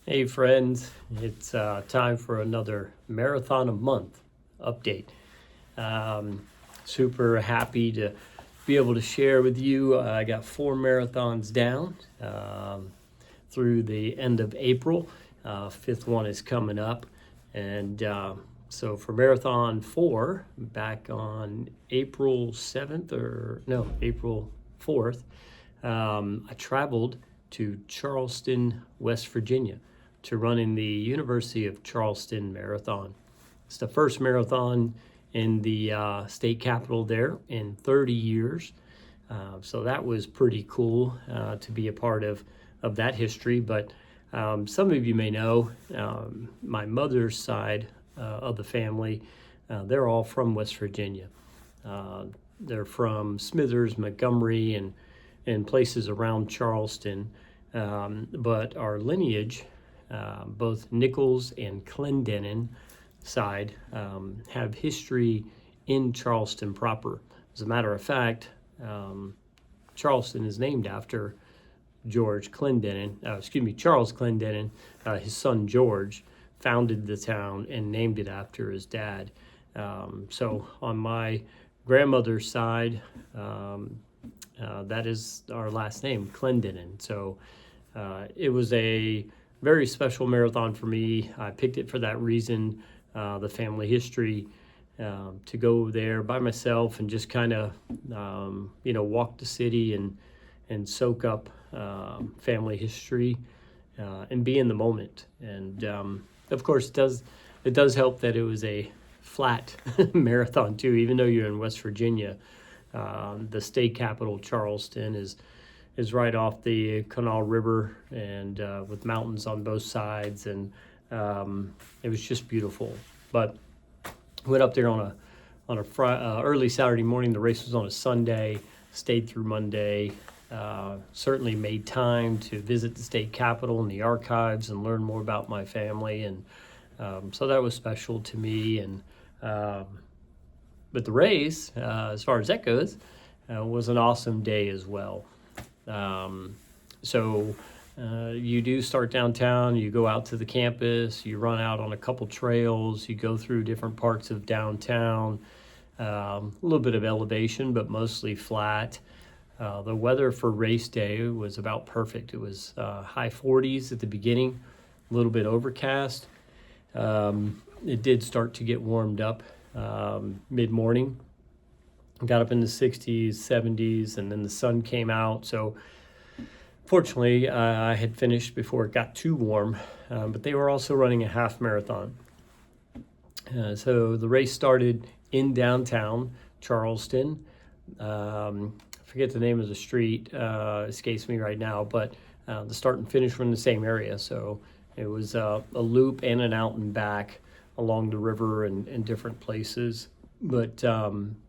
Hey friends, it's time for another Marathon a Month update. Um, Super happy to be able to share with you. I got 4 marathons down through the end of April. Fifth one is coming up. And so for Marathon 4, back on April 7th, or no, April 4th, I traveled to Charleston, West Virginia to run in the University of Charleston Marathon. It's the first marathon in the state capital there in 30 years. So that was pretty cool to be a part of that history. But some of you may know my mother's side of the family, they're all from West Virginia. They're from Smithers, Montgomery, and places around Charleston. But our lineage, both Nichols and Clendenin side, have history in Charleston proper. As a matter of fact, Charleston is named after Charles Clendenin. His son George founded the town and named it after his dad. So on my grandmother's side, that is our last name, Clendenin. So it was a very special marathon for me. I picked it for that reason, the family history, to go there by myself and just kind of, walk the city and soak up family history and be in the moment. And of course, it does help that it was a flat marathon too, even though you're in West Virginia. The state capital, Charleston, is right off the Canal River and with mountains on both sides, and it was just beautiful. But went up there on a early Saturday morning. The race was on a Sunday. Stayed through Monday. Certainly made time to visit the state capitol and the archives and learn more about my family, and so that was special to me. And but the race, as far as that goes, was an awesome day as well. So you do start downtown, you go out to the campus, you run out on a couple trails, you go through different parts of downtown, a little bit of elevation, but mostly flat. The weather for race day was about perfect. It was high 40s at the beginning, a little bit overcast. It did start to get warmed up mid-morning. Got up in the 60s, 70s, and then the sun came out. So fortunately, I had finished before it got too warm, but they were also running a half marathon. So the race started in downtown Charleston. Forget the name of the street, escapes me right now, but the start and finish were in the same area. So it was a loop and an out and back along the river and different places. But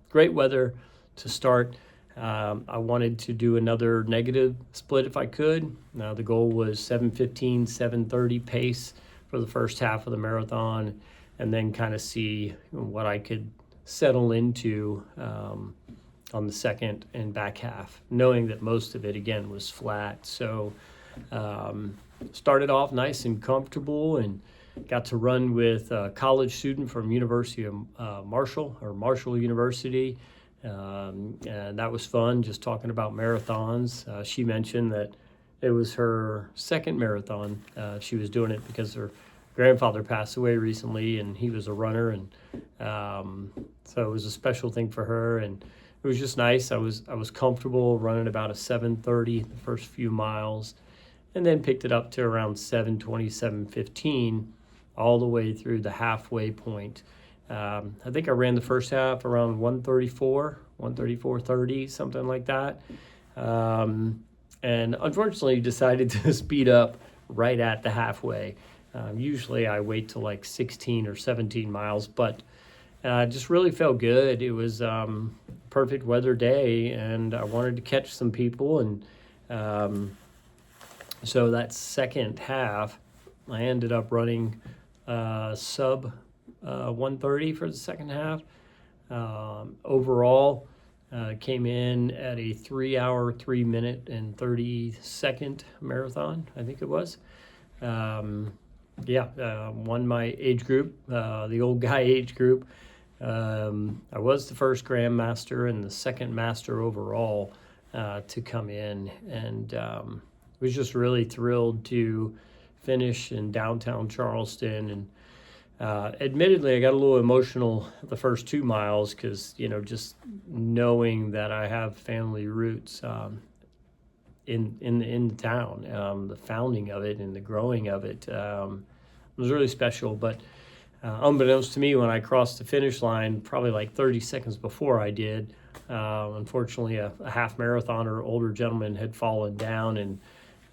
great weather to start. I wanted to do another negative split if I could. The goal was 7:15, 7:30 pace for the first half of the marathon, and then kind of see what I could settle into on the second and back half, knowing that most of it, again, was flat. So started off nice and comfortable and got to run with a college student from University of Marshall University. And that was fun, just talking about marathons. She mentioned that it was her second marathon. She was doing it because her grandfather passed away recently, and he was a runner, and so it was a special thing for her. And it was just nice. I was comfortable running about a 7:30 the first few miles, and then picked it up to around 7:20, 7:15, all the way through the halfway point. I think I ran the first half around 1:34:30, something like that. And unfortunately decided to speed up right at the halfway. Usually I wait till like 16 or 17 miles, but just really felt good. It was perfect weather day, and I wanted to catch some people. And so that second half, I ended up running sub 1:30 for the second half. Overall, came in at a 3 hour, 3 minute and 30 second marathon, I think it was. Won my age group, the old guy age group. I was the first Grandmaster and the second Master overall to come in, and was just really thrilled to finish in downtown Charleston. And admittedly, I got a little emotional the first 2 miles because, just knowing that I have family roots in the town, the founding of it and the growing of it was really special. But unbeknownst to me, when I crossed the finish line, probably like 30 seconds before I did, unfortunately, a half marathoner, older gentleman, had fallen down, and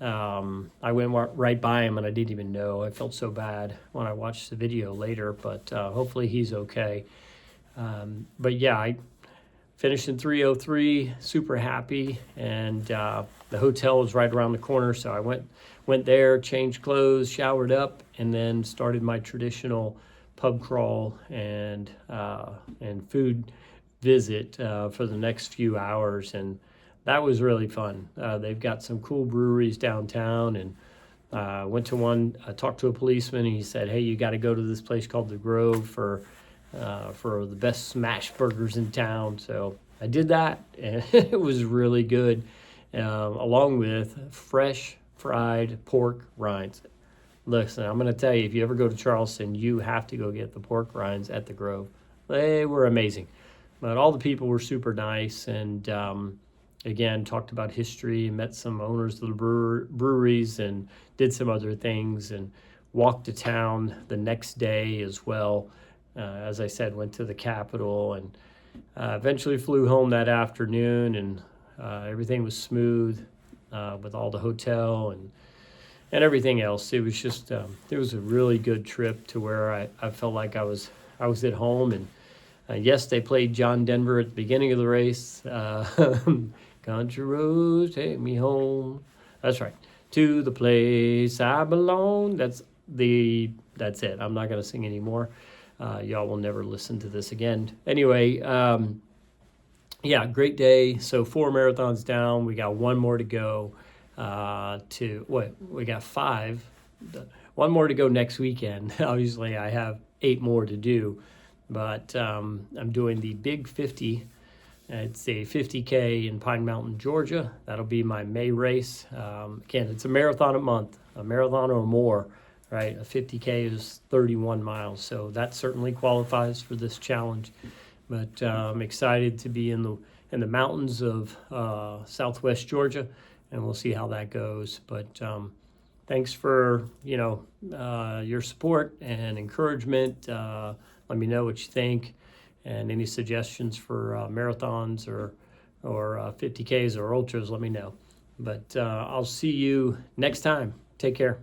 I went right by him, and I didn't even know. I felt so bad when I watched the video later, but hopefully he's okay. But yeah, I finished in 3:03, super happy, and the hotel was right around the corner, so I went there, changed clothes, showered up, and then started my traditional pub crawl and food visit for the next few hours, and that was really fun. They've got some cool breweries downtown, and went to one. I talked to a policeman, and he said, "Hey, you got to go to this place called the Grove for the best smash burgers in town." So I did that, and it was really good, along with fresh fried pork rinds. Listen, I'm going to tell you, if you ever go to Charleston, you have to go get the pork rinds at the Grove. They were amazing. But all the people were super nice, and again, talked about history, met some owners of the breweries, and did some other things, and walked to town the next day as well. As I said, went to the Capitol, and eventually flew home that afternoon, and everything was smooth with all the hotel and everything else. It was just it was a really good trip to where I felt like I was at home. And yes, they played John Denver at the beginning of the race. Country roads take me home. That's right. To the place I belong. That's it. I'm not gonna sing anymore. Y'all will never listen to this again. Anyway, great day. So 4 marathons down. We got 1 more to go. We got 5. 1 more to go next weekend. Obviously, I have 8 more to do, but I'm doing the Big 50. It's a 50K in Pine Mountain, Georgia. That'll be my May race. Again, it's a marathon a month, a marathon or more, right? A 50K is 31 miles, so that certainly qualifies for this challenge. But I'm excited to be in the mountains of Southwest Georgia, and we'll see how that goes. But thanks for your support and encouragement. Let me know what you think, and any suggestions for marathons or 50Ks or ultras. Let me know. But I'll see you next time. Take care.